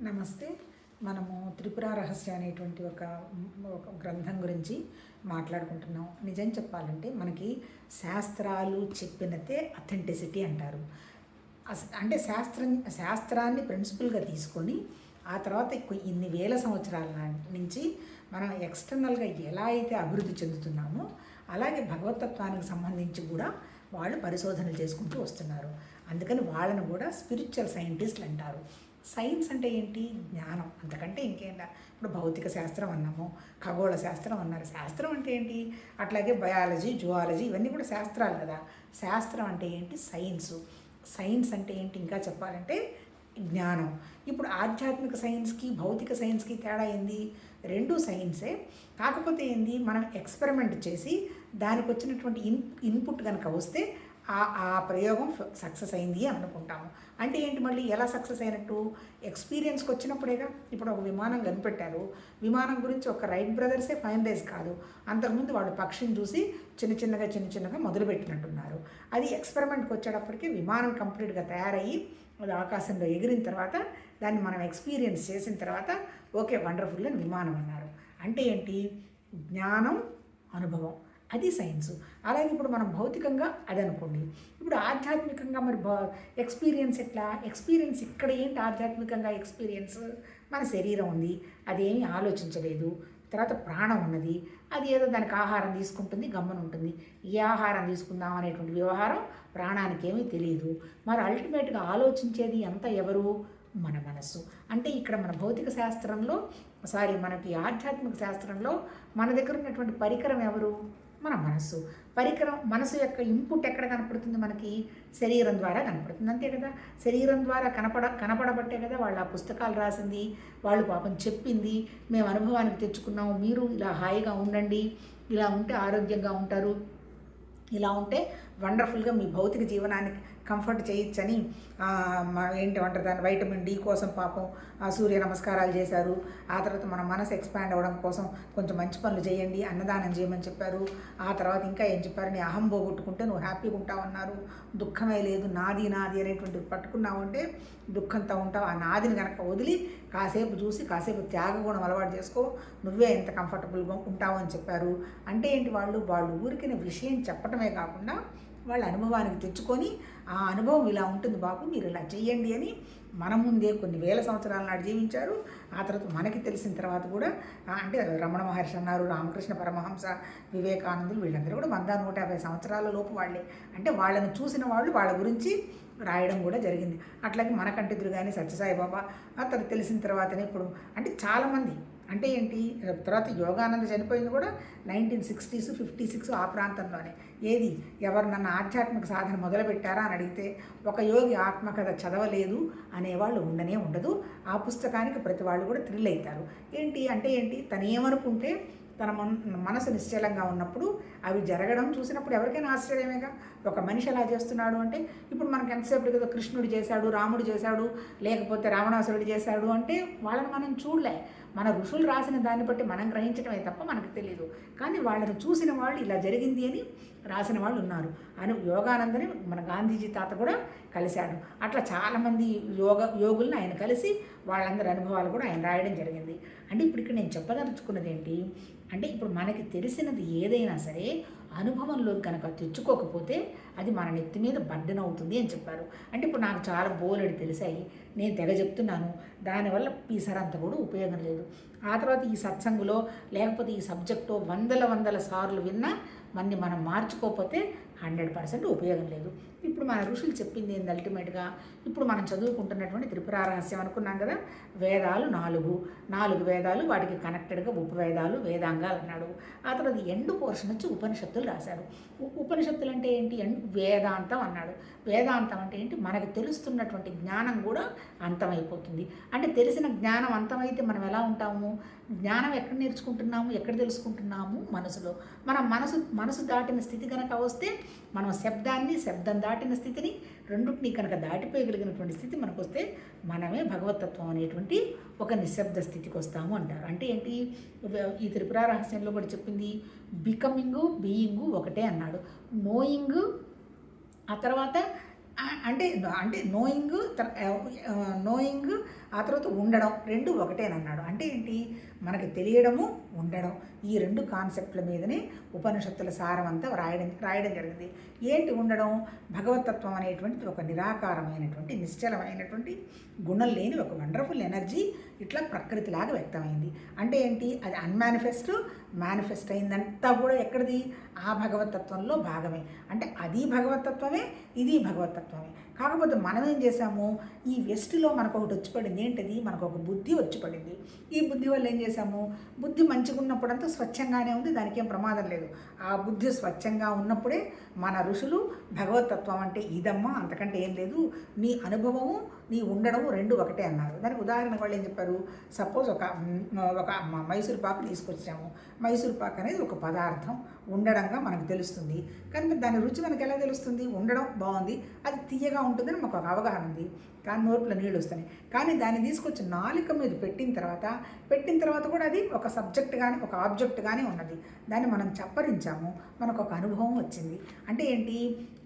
నమస్తే. మనము త్రిపుర రహస్య అనేటువంటి ఒక ఒక గ్రంథం గురించి మాట్లాడుకుంటున్నాం. నిజం చెప్పాలంటే మనకి శాస్త్రాలు చెప్పినదే అథెంటిసిటీ అంటారు. అంటే శాస్త్రాన్ని ప్రిన్సిపల్గా తీసుకొని ఆ తర్వాత ఇన్ని వేల సంవత్సరాల నుంచి మనం ఎక్స్టర్నల్గా ఎలా అయితే అభివృద్ధి చెందుతున్నామో అలాగే భగవతత్వానికి సంబంధించి కూడా వాళ్ళు పరిశోధనలు చేసుకుంటూ వస్తున్నారు. అందుకని వాళ్ళను కూడా స్పిరిచువల్ సైంటిస్టులు అంటారు. సైన్స్ అంటే ఏంటి? జ్ఞానం, అంతకంటే ఇంకేంటా. ఇప్పుడు భౌతిక శాస్త్రం అన్నాము, ఖగోళ శాస్త్రం అన్నారు. శాస్త్రం అంటే ఏంటి? అట్లాగే బయాలజీ, జువాలజీ ఇవన్నీ కూడా శాస్త్రాలు కదా. శాస్త్రం అంటే ఏంటి? సైన్సు. సైన్స్ అంటే ఏంటి ఇంకా చెప్పాలంటే? జ్ఞానం. ఇప్పుడు ఆధ్యాత్మిక సైన్స్కి భౌతిక సైన్స్కి తేడా ఏంది? రెండు సైన్సే, కాకపోతే ఏంది, మనం ఎక్స్పెరిమెంట్ చేసి దానికి వచ్చినటువంటి ఇన్పుట్ కనుక వస్తే ఆ ప్రయోగం సక్సెస్ అయింది అని అనుకుంటాము. అంటే ఏంటి, మళ్ళీ ఎలా సక్సెస్ అయినట్టు? ఎక్స్పీరియన్స్కి వచ్చినప్పుడేగా. ఇప్పుడు ఒక విమానం కనిపెట్టారు, విమానం గురించి ఒక రైట్ బ్రదర్సే ఫైనలైజ్ కాదు, అంతకుముందు వాళ్ళు పక్షిని చూసి చిన్న చిన్నగా మొదలుపెట్టినట్టున్నారు. అది ఎక్స్పెరిమెంట్కి వచ్చేటప్పటికి విమానం కంప్లీట్గా తయారయ్యి అది ఆకాశంలో ఎగిరిన తర్వాత దాన్ని మనం ఎక్స్పీరియన్స్ చేసిన తర్వాత ఓకే వండర్ఫుల్ అని విమానం అన్నారు. అంటే ఏంటి? జ్ఞానం, అనుభవం, అది సైన్సు. అలాగే ఇప్పుడు మనం భౌతికంగా అది అనుకోండి. ఇప్పుడు ఆధ్యాత్మికంగా మరి ఎక్స్పీరియన్స్ ఎట్లా? ఎక్స్పీరియన్స్ ఇక్కడ ఏంటి? ఆధ్యాత్మికంగా ఎక్స్పీరియన్స్ మన శరీరం ఉంది, అదేమీ ఆలోచించలేదు. తర్వాత ప్రాణం ఉన్నది, అది ఏదో దానికి ఆహారం తీసుకుంటుంది, గమ్మన ఉంటుంది. ఏ ఆహారం తీసుకుందాం అనేటువంటి వ్యవహారం ప్రాణానికి ఏమీ తెలియదు. మరి అల్టిమేట్గా ఆలోచించేది అంతా ఎవరు? మన మనస్సు. అంటే ఇక్కడ మన భౌతిక శాస్త్రంలో మనకి ఆధ్యాత్మిక శాస్త్రంలో మన దగ్గర ఉన్నటువంటి పరికరం ఎవరు? మన మనస్సు. పరికరం మనసు యొక్క ఇన్పుట్ ఎక్కడ కనపడుతుంది మనకి? శరీరం ద్వారా కనపడుతుంది, అంతే కదా. శరీరం ద్వారా కనపడబట్టే కదా వాళ్ళు ఆ పుస్తకాలు రాసింది, వాళ్ళు పాపం చెప్పింది, మేము అనుభవానికి తెచ్చుకున్నాము, మీరు ఇలా హాయిగా ఉండండి, ఇలా ఉంటే ఆరోగ్యంగా ఉంటారు, ఇలా ఉంటే వండర్ఫుల్గా మీ భౌతిక జీవనానికి కంఫర్ట్ చేయొచ్చని ఏంటంటారు దాన్ని, వైటమిన్ డి కోసం పాపం సూర్య నమస్కారాలు చేశారు. ఆ తర్వాత మన మనసు ఎక్స్పాండ్ అవ్వడం కోసం కొంచెం మంచి పనులు చేయండి, అన్నదానం చేయమని చెప్పారు. ఆ తర్వాత ఇంకా ఏం చెప్పారు? నీ అహం పోగొట్టుకుంటే నువ్వు హ్యాపీగా ఉంటావన్నారు. దుఃఖమే లేదు, నాది అనేటువంటిది పట్టుకున్నావు అంటే దుఃఖంతో ఉంటావు. ఆ నాదిని కనుక వదిలి కాసేపు చూసి కాసేపు త్యాగగుణం అలవాటు చేసుకో, నువ్వే ఎంత కంఫర్టబుల్గా ఉంటావు అని చెప్పారు. అంటే ఏంటి? వాళ్ళు ఊరికిన విషయం చెప్పటమే కాకుండా వాళ్ళ అనుభవానికి తెచ్చుకొని ఆ అనుభవం ఇలా ఉంటుంది బాబు, మీరు ఇలా చెయ్యండి అని మన ముందే కొన్ని వేల సంవత్సరాల నాడు జీవించారు. ఆ తర్వాత మనకి తెలిసిన తర్వాత కూడా అంటే రమణ మహర్షి అన్నారు, రామకృష్ణ పరమహంస, వివేకానందులు, వీళ్ళందరూ కూడా 100-150 సంవత్సరాల లోపు వాళ్ళే. అంటే వాళ్ళని చూసిన వాళ్ళు వాళ్ళ గురించి రాయడం కూడా జరిగింది. అట్లాగే మనకంటే ఎదురుగానే సత్యసాయిబాబా అతను తెలిసిన తర్వాతనే ఇప్పుడు అంటే చాలామంది. అంటే ఏంటి? తర్వాత యోగానంద చనిపోయింది కూడా 1960s 56 ఆ ప్రాంతంలోనే. ఏది? ఎవరు నన్ను ఆధ్యాత్మిక సాధన మొదలుపెట్టారా అని అడిగితే ఒక యోగి ఆత్మకథ చదవలేదు అనేవాళ్ళు ఉండనే ఉండదు. ఆ పుస్తకానికి ప్రతి వాళ్ళు కూడా థ్రిల్ అవుతారు. ఏంటి అంటే ఏంటి? తను ఏమనుకుంటే తన మనసు నిశ్చలంగా ఉన్నప్పుడు అవి జరగడం చూసినప్పుడు ఎవరికైనా ఆశ్చర్యమేగా. ఒక మనిషి ఎలా చేస్తున్నాడు అంటే ఇప్పుడు మనకు ఎంతసేపు కదా కృష్ణుడు చేశాడు, రాముడు చేశాడు, లేకపోతే రావణాసురుడు చేశాడు అంటే వాళ్ళని మనం చూడలే. మన ఋషులు రాసిన దాన్ని బట్టి మనం గ్రహించడమే తప్ప మనకు తెలియదు. కానీ వాళ్ళని చూసిన వాళ్ళు ఇలా జరిగింది అని రాసిన వాళ్ళు ఉన్నారు. యోగానందని మన గాంధీజీ తాత కూడా కలిశాడు. అట్లా చాలామంది యోగుల్ని ఆయన కలిసి వాళ్ళందరి అనుభవాలు కూడా ఆయన రాయడం జరిగింది. అంటే ఇప్పుడు ఇక్కడ నేను చెప్పదలుచుకున్నది ఏంటి అంటే, ఇప్పుడు మనకి తెలిసినది ఏదైనా సరే అనుభవంలో కనుక తెచ్చుకోకపోతే అది మన నెత్తి మీద బర్డెన్ అవుతుంది అని చెప్పారు. అంటే ఇప్పుడు నాకు చాలా బోలెడు తెలిసాయి, నేను తెగ చెప్తున్నాను, దానివల్ల పీసరంత కూడా ఉపయోగం లేదు. ఆ తర్వాత ఈ సత్సంగులో లేకపోతే ఈ సబ్జెక్టు వందల సార్లు విన్నా మనం మార్చుకోకపోతే 100% ఉపయోగం లేదు. ఇప్పుడు మన ఋషులు చెప్పింది ఏంది అల్టిమేట్గా? ఇప్పుడు మనం చదువుకుంటున్నటువంటి త్రిపుర రహస్యం అనుకున్నాం కదా. వేదాలు 4 వేదాలు, వాటికి కనెక్టెడ్గా ఉపవేదాలు, వేదాంగాలు అన్నాడు. ఆ తర్వాత ఎండు పోర్షన్ వచ్చి ఉపనిషత్తులు రాశాడు. ఉపనిషత్తులు అంటే ఏంటి? వేదాంతం అన్నాడు. వేదాంతం అంటే ఏంటి? మనకు తెలుస్తున్నటువంటి జ్ఞానం కూడా అంతమైపోతుంది. అంటే తెలిసిన జ్ఞానం అంతమైతే మనం ఎలా ఉంటాము? జ్ఞానం ఎక్కడ నేర్చుకుంటున్నాము, ఎక్కడ తెలుసుకుంటున్నాము? మనసులో. మనం మనసు దాటిన స్థితి కనుక వస్తే మనం శబ్దం దాటిన స్థితిని, రెండింటినీ కనుక దాటిపోయగలిగినటువంటి స్థితి మనకు వస్తే మనమే భగవతత్వం అనేటువంటి ఒక నిశ్శబ్ద స్థితికి వస్తాము అంటారు. అంటే ఏంటి? ఈ త్రిపుర రహస్యంలో కూడా చెప్పింది బికమింగు, బీయింగు ఒకటే అన్నాడు. నోయింగ్, ఆ తర్వాత అంటే అంటే నోయింగ్ ఆ తర్వాత ఉండడం రెండు ఒకటేనన్నాడు. అంటే ఏంటి, మనకి తెలియడము ఉండడం ఈ రెండు కాన్సెప్ట్ల మీదనే ఉపనిషత్తుల సారం అంతా రాయడం జరిగింది. ఏంటి ఉండడం? భగవతత్వం అనేటువంటిది ఒక నిరాకారమైనటువంటి నిశ్చలమైనటువంటి గుణం లేని ఒక వండర్ఫుల్ ఎనర్జీ ఇట్లా ప్రకృతిలాగా వ్యక్తమైంది. అంటే ఏంటి, అది మేనిఫెస్ట్ అయిందంతా కూడా ఎక్కడిది? ఆ భగవతత్వంలో భాగమే. అంటే అది భగవతత్వమే, ఇది భగవతత్వమే. కాకపోతే మనం ఏం చేసాము, ఈ వెస్ట్లో మనకు ఒకటి వచ్చి పడింది. ఏంటిది? మనకు ఒక బుద్ధి వచ్చి పడింది. ఈ బుద్ధి వల్ల ఏం చేసాము, బుద్ధి మంచిగా ఉన్నప్పుడంతా స్వచ్ఛంగానే ఉంది, దానికి ఏం ప్రమాదం లేదు. ఆ బుద్ధి స్వచ్ఛంగా ఉన్నప్పుడే మన ఋషులు భగవతత్వం అంటే ఇదమ్మా, అంతకంటే ఏం లేదు, నీ అనుభవము నీ ఉండడము రెండు ఒకటే అన్నారు. దానికి ఉదాహరణ వాళ్ళు ఏం చెప్పారు, సపోజ్ ఒక మైసూర్ పాకు తీసుకొచ్చాము. మైసూర్ పాకు అనేది ఒక పదార్థం ఉండడంగా మనకు తెలుస్తుంది. కానీ దాని రుచి మనకు ఎలా తెలుస్తుంది? ఉండడం బాగుంది, అది తీయగా ఉంటుందని మాకు ఒక అవగాహన ఉంది, కానీ నోట్లో నీళ్ళు వస్తున్నాయి. కానీ దాన్ని తీసుకొచ్చి నాలుక మీద పెట్టిన తర్వాత కూడా అది ఒక సబ్జెక్ట్ కానీ ఒక ఆబ్జెక్ట్ కానీ ఉన్నది. దాన్ని మనం చప్పరించాము, మనకు ఒక అనుభవం వచ్చింది. అంటే ఏంటి,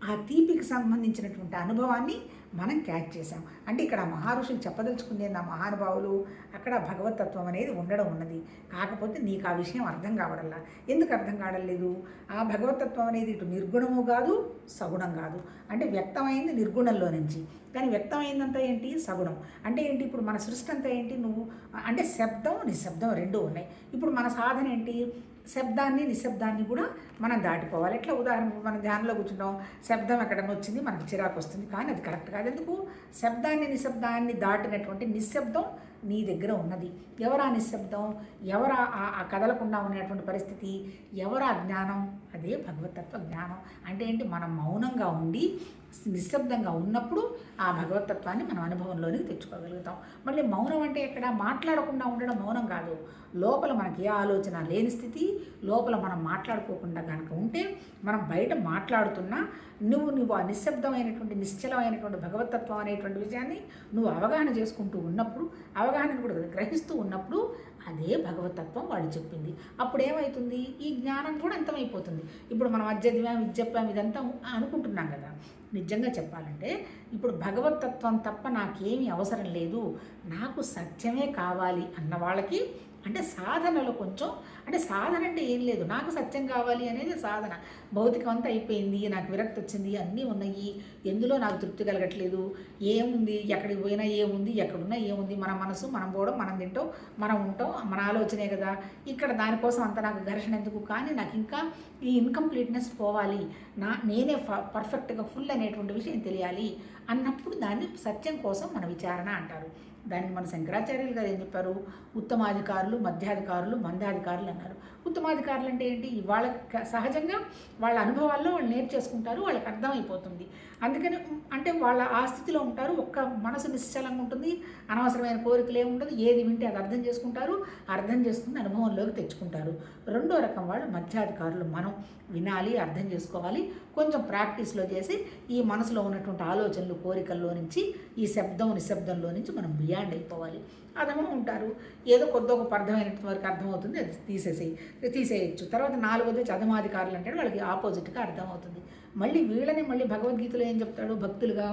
ఆ తీపికి సంబంధించినటువంటి అనుభవాన్ని మనం క్యాచ్ చేసాం. అంటే ఇక్కడ మహర్షులు చెప్పదలుచుకుంది ఆ మహానుభావులు, అక్కడ భగవతత్వం అనేది ఉండడం ఉన్నది. కాకపోతే నీకు ఆ విషయం అర్థం కావడంలా. ఎందుకు అర్థం కావడలేదు? ఆ భగవతత్వం అనేది ఇటు నిర్గుణము కాదు, సగుణం కాదు. అంటే వ్యక్తమైంది నిర్గుణంలో నుంచి, కానీ వ్యక్తమైందంతా ఏంటి? సగుణం. అంటే ఏంటి, ఇప్పుడు మన సృష్టి అంతా ఏంటి, నువ్వు అంటే శబ్దం నిశ్శబ్దం రెండూ ఉన్నాయి. ఇప్పుడు మన సాధన ఏంటి, శబ్దాన్ని నిశ్శబ్దాన్ని కూడా మనం దాటిపోవాలి. ఎట్లా? ఉదాహరణకు మనం ధ్యానంలో కూర్చుంటాం, శబ్దం ఎక్కడన్నా వచ్చింది, మనకు చిరాకు వస్తుంది, కానీ అది కరెక్ట్ కాదు. ఎందుకు? శబ్దాన్ని నిశ్శబ్దాన్ని దాటినటువంటి నిశ్శబ్దం నీ దగ్గర ఉన్నది. ఎవరా నిశ్శబ్దం? ఎవరా ఆ కదలకుండా ఉన్నటువంటి పరిస్థితి? ఎవరా జ్ఞానం? అదే భగవతత్వ జ్ఞానం. అంటే ఏంటి, మనం మౌనంగా ఉండి నిశ్శబ్దంగా ఉన్నప్పుడు ఆ భగవతత్వాన్ని మనం అనుభవంలోనికి తెచ్చుకోగలుగుతాం. మళ్ళీ మౌనం అంటే ఎక్కడ? మాట్లాడకుండా ఉండడం మౌనం కాదు. లోపల మనకి ఏ ఆలోచన లేని స్థితి, లోపల మనం మాట్లాడుకోకుండా కనుక ఉంటే, మనం బయట మాట్లాడుతున్నా నువ్వు ఆ నిశ్శబ్దమైనటువంటి నిశ్చలమైనటువంటి భగవతత్వం అనేటువంటి విషయాన్ని నువ్వు అవగాహన చేసుకుంటూ ఉన్నప్పుడు, అవగాహనను కూడా గ్రహిస్తూ ఉన్నప్పుడు అదే భగవతత్వం వాళ్ళు చెప్పింది. అప్పుడు ఏమవుతుంది, ఈ జ్ఞానం కూడా అంతమైపోతుంది. ఇప్పుడు మనం అధ్యత్వం విద్యత్వం ఇదంతా అనుకుంటున్నాం కదా. నిజంగా చెప్పాలంటే ఇప్పుడు భగవతత్వం తప్ప నాకేమీ అవసరం లేదు, నాకు సత్యమే కావాలి అన్న వాళ్ళకి, అంటే సాధనలో కొంచెం, అంటే సాధన అంటే ఏం లేదు, నాకు సత్యం కావాలి అనేది సాధన. భౌతికం అంతా అయిపోయింది, నాకు విరక్తి వచ్చింది, అన్నీ ఉన్నాయి, ఎందులో నాకు తృప్తి కలగట్లేదు, ఏముంది, ఎక్కడికి పోయినా ఏముంది, ఎక్కడున్నా ఏముంది, మన మనసు మనం పోవడం, మనం తింటాం, మనం ఉంటాం, మన ఆలోచనే కదా. ఇక్కడ దానికోసం అంత నాకు ఘర్షణ ఎందుకు? కానీ నాకు ఇంకా ఈ ఇన్కంప్లీట్నెస్ పోవాలి, నేనే పర్ఫెక్ట్గా ఫుల్ అనేటువంటి విషయం తెలియాలి అన్నప్పుడు దాన్ని సత్యం కోసం మన విచారణ అంటారు. దానికి మన శంకరాచార్యులు గారు ఏం చెప్పారు, ఉత్తమాధికారులు, మధ్యాధికారులు, మందాధికారులు అన్నారు. ఉత్తమాధికారులు అంటే ఏంటి, వాళ్ళ సహజంగా వాళ్ళ అనుభవాల్లో వాళ్ళు నేర్చేసుకుంటారు, వాళ్ళకి అర్థమైపోతుంది. అందుకని అంటే వాళ్ళ ఆ స్థితిలో ఉంటారు, ఒక్క మనసు నిశ్చలంగా ఉంటుంది, అనవసరమైన కోరికలు ఏమి ఉండదు, ఏది వింటే అది అర్థం చేసుకుంటారు, అర్థం చేసుకుని అనుభవంలోకి తెచ్చుకుంటారు. రెండో రకం వాళ్ళు మధ్యాధికారులు. మనం వినాలి, అర్థం చేసుకోవాలి, కొంచెం ప్రాక్టీస్లో చేసి ఈ మనసులో ఉన్నటువంటి ఆలోచనలు కోరికల్లో నుంచి, ఈ శబ్దం నిశ్శబ్దంలో నుంచి మనం బియాండ్ అయిపోవాలి. అర్థమో ఉంటారు, ఏదో కొద్ది గొప్ప అర్థమైనటువంటి వరకు అర్థమవుతుంది, అది తీసేయచ్చు. తర్వాత నాలుగోది వచ్చి అధమాధికారులు అంటే వాళ్ళకి ఆపోజిట్గా అర్థమవుతుంది. మళ్ళీ మళ్ళీ భగవద్గీతలో ఏం చెప్తాడు, భక్తులుగా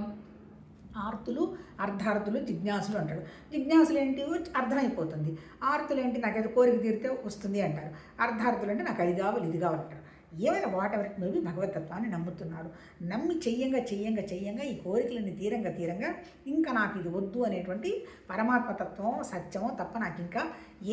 ఆర్తులు, అర్ధార్థులు, జిజ్ఞాసులు అంటాడు. జిజ్ఞాసులు ఏంటి, అర్థమైపోతుంది. ఆర్తులు ఏంటి, నాకైతే కోరిక తీరితే వస్తుంది అంటారు. అర్ధార్థులు అంటే నాకు అది కావాలి ఇది కావాలంటారు. ఏమైనా వాట్ ఎవర్ మేబీ భగవతత్వాన్ని నమ్ముతున్నారు. నమ్మి చెయ్యంగా ఈ కోరికలన్నీ తీరంగా ఇంకా నాకు ఇది వద్దు అనేటువంటి పరమాత్మతత్వం సత్యమో తప్ప నాకు ఇంకా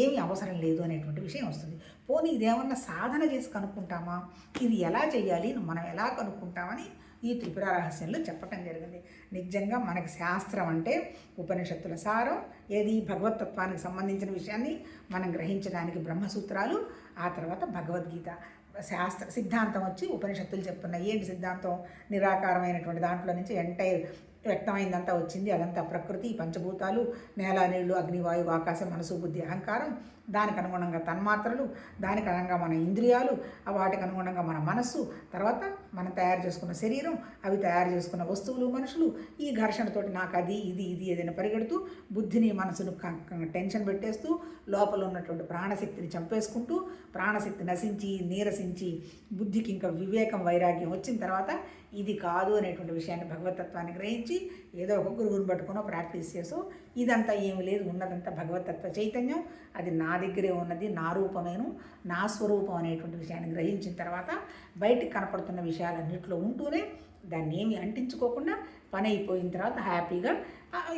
ఏమీ అవసరం లేదు అనేటువంటి విషయం వస్తుంది. పోనీ ఇదేమన్నా సాధన చేసి కనుక్కుంటామా, ఇది ఎలా చేయాలి, మనం ఎలా కనుక్కుంటామని ఈ త్రిపుర రహస్యంలో చెప్పటం జరిగింది. నిజంగా మనకి శాస్త్రం అంటే ఉపనిషత్తుల సారం, ఏది భగవతత్వానికి సంబంధించిన విషయాన్ని మనం గ్రహించడానికి బ్రహ్మసూత్రాలు, ఆ తర్వాత భగవద్గీత. శాస్త్ర సిద్ధాంతం వచ్చి ఉపనిషత్తులు చెప్తున్నాయి. ఏంటి సిద్ధాంతం? నిరాకారమైనటువంటి దాంట్లో నుంచి ఎంటైర్ వ్యక్తమైందంతా వచ్చింది, అదంతా ప్రకృతి, పంచభూతాలు, నేల, నీళ్లు, అగ్నివాయువు, ఆకాశం, మనసు, బుద్ధి, అహంకారం, దానికి అనుగుణంగా తన్మాత్రలు, దానికి అనుగుణంగా మన ఇంద్రియాలు, వాటికి అనుగుణంగా మన మనస్సు, తర్వాత మనం తయారు చేసుకున్న శరీరం, అవి తయారు చేసుకున్న వస్తువులు, మనుషులు, ఈ ఘర్షణతోటి నాకు అది ఇది ఇది ఏదైనా పరిగెడుతూ బుద్ధిని మనసును టెన్షన్ పెట్టేస్తూ లోపల ఉన్నటువంటి ప్రాణశక్తిని చంపేసుకుంటూ ప్రాణశక్తి నశించి నీరసించి బుద్ధికి ఇంకా వివేకం వైరాగ్యం వచ్చిన తర్వాత ఇది కాదు అనేటువంటి విషయాన్ని భగవతత్వాన్ని గ్రహించి ఏదో ఒక గురువుని పట్టుకునో ప్రాక్టీస్ చేసో ఇదంతా ఏమి లేదు, ఉన్నదంతా భగవతత్వ చైతన్యం, అది నా దగ్గరే ఉన్నది, నా రూపమేను, నా స్వరూపం అనేటువంటి విషయాన్ని గ్రహించిన తర్వాత బయటికి కనపడుతున్న విషయాలన్నింటిలో ఉంటూనే దాన్ని ఏమి అంటించుకోకుండా పని అయిపోయిన తర్వాత హ్యాపీగా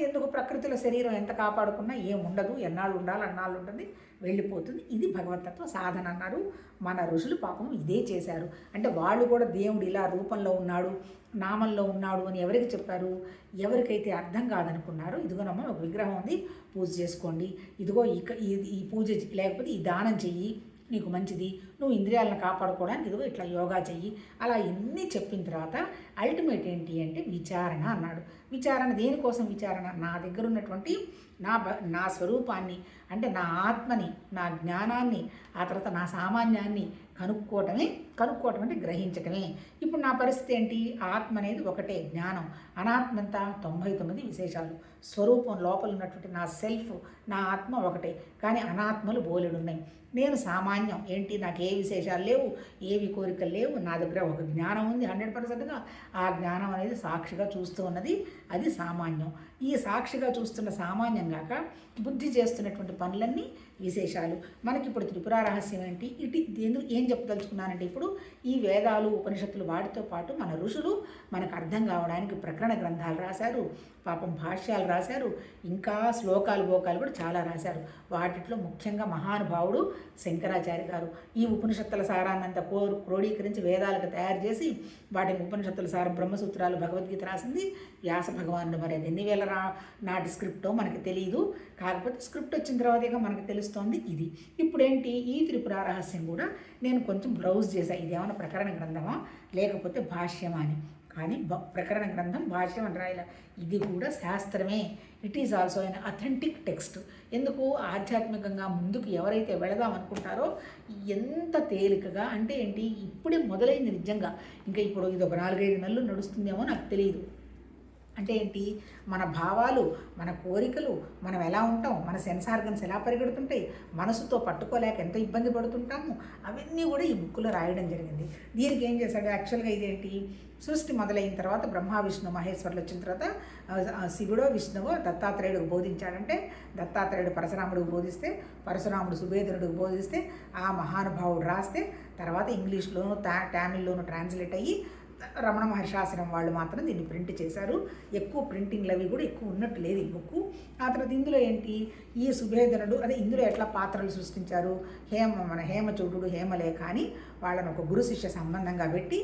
ఎందుకు ప్రకృతిలో శరీరం ఎంత కాపాడుకున్నా ఏం ఉండదు, ఎన్నాళ్ళు ఉండాలి అన్నాళ్ళు ఉంటుంది, వెళ్ళిపోతుంది. ఇది భగవతత్వ సాధన అన్నారు. మన ఋషులు పాపం ఇదే చేశారు. అంటే వాళ్ళు కూడా దేవుడు ఇలా రూపంలో ఉన్నాడు, నామంలో ఉన్నాడు అని ఎవరికి చెప్పారు? ఎవరికైతే అర్థం కాదనుకున్నారో ఇదిగోనమ్మా ఒక విగ్రహం ఉంది, పూజ చేసుకోండి, ఇదిగో ఈ పూజ లేకపోతే ఈ దానం చెయ్యి, నీకు మంచిది, నువ్వు ఇంద్రియాలను కాపాడుకోవడానికి ఇదిగో ఇట్లా యోగా చెయ్యి, అలా ఎన్ని చెప్పిన తర్వాత అల్టిమేట్ ఏంటి అంటే విచారణ అన్నాడు. విచారణ దేనికోసం విచారణ? నా దగ్గర ఉన్నటువంటి నా స్వరూపాన్ని, అంటే నా ఆత్మని, నా జ్ఞానాన్ని, ఆ తర్వాత నా సామాన్యాన్ని కనుక్కోవటం అంటే గ్రహించటమే. ఇప్పుడు నా పరిస్థితి ఏంటి? ఆత్మ అనేది ఒకటే జ్ఞానం, అనాత్మంతా 99 విశేషాలు. స్వరూపం లోపల ఉన్నటువంటి నా సెల్ఫ్, నా ఆత్మ ఒకటే, కానీ అనాత్మలు బోలెడున్నాయి. నేను సామాన్యం ఏంటి, నాకు ఏ విశేషాలు లేవు, ఏవి కోరికలు లేవు, నా దగ్గర ఒక జ్ఞానం ఉంది 100%గా. ఆ జ్ఞానం అనేది సాక్షిగా చూస్తూ ఉన్నది, అది సామాన్యం. ఈ సాక్షిగా చూస్తున్న సామాన్యం కాక బుద్ధి చేస్తున్నటువంటి పనులన్నీ విశేషాలు. మనకి ఇప్పుడు త్రిపుర రహస్యం ఏంటి, ఏం చెప్పదలుచుకున్నానంటే ఇప్పుడు ఈ వేదాలు ఉపనిషత్తులు వాటితో పాటు మన ఋషులు మనకు అర్థం కావడానికి ప్రకరణ గ్రంథాలు రాశారు, పాపం భాష్యాలు రాశారు, ఇంకా శ్లోకాలు బోకాలు కూడా చాలా రాశారు. వాటిలో ముఖ్యంగా మహానుభావుడు శంకరాచార్య గారు ఈ ఉపనిషత్తుల సారాన్నంతా క్రోడీకరించి వేదాలకు తయారు చేసి వాటిని ఉపనిషత్తుల సారం బ్రహ్మసూత్రాలు భగవద్గీత రాసింది వ్యాస భగవానుడు. మరి అది ఎన్ని వేల నాటి స్క్రిప్టో మనకి తెలియదు, కాకపోతే స్క్రిప్ట్ వచ్చిన తర్వాత ఇక మనకు తెలుస్తోంది ఇది. ఇప్పుడేంటి ఈ త్రిపుర రహస్యం కూడా నేను కొంచెం బ్రౌజ్ చేశాను, ఇది ఏమైనా ప్రకరణ గ్రంథమా లేకపోతే భాష్యమా అని. కానీ ప్రకరణ గ్రంథం భాష్యం అని రాయాల, ఇది కూడా శాస్త్రమే. It is also an authentic text. ఎందుకు? ఆధ్యాత్మికంగా ముందుకు ఎవరైతే వెళదాం అనుకుంటారో ఎంత తేలికగా, అంటే ఏంటి ఇప్పుడే మొదలైంది నిజంగా, ఇంకా ఇప్పుడు ఇది ఒక 4-5 నెలలు నడుస్తుందేమో నాకు తెలియదు. అంటే ఏంటి, మన భావాలు, మన కోరికలు, మనం ఎలా ఉంటాం, మన సెన్స్ ఆర్గన్స్ ఎలా పరిగెడుతుంటాయి, మనసుతో పట్టుకోలేక ఎంత ఇబ్బంది పడుతుంటాము, అవన్నీ కూడా ఈ బుక్లో రాయడం జరిగింది. దీనికి ఏం చేశాడు యాక్చువల్గా, ఇదేంటి సృష్టి మొదలైన తర్వాత బ్రహ్మ విష్ణు మహేశ్వరులు వచ్చిన తర్వాత శివుడో విష్ణువో దత్తాత్రేయుడికి బోధించాడంటే, దత్తాత్రేయుడు పరశురాముడికి బోధిస్తే, పరశురాముడు సుభేదరుడికి బోధిస్తే, ఆ మహానుభావుడు రాస్తే తర్వాత ఇంగ్లీష్లోను తమిళ్లోను ట్రాన్స్లేట్ అయ్యి రమణ మహర్షాశ్రమం వాళ్ళు మాత్రం దీన్ని ప్రింట్ చేశారు. ఎక్కువ ప్రింటింగ్లు అవి కూడా ఎక్కువ ఉన్నట్టు లేదు ఈ బుక్. ఆ తర్వాత ఇందులో ఏంటి, ఈ సుభేదనుడు అదే ఇందులో ఎట్లా పాత్రలు సృష్టించారు, మన హేమచూడు హేమలేఖ అని వాళ్ళని ఒక గురు శిష్య సంబంధంగా పెట్టి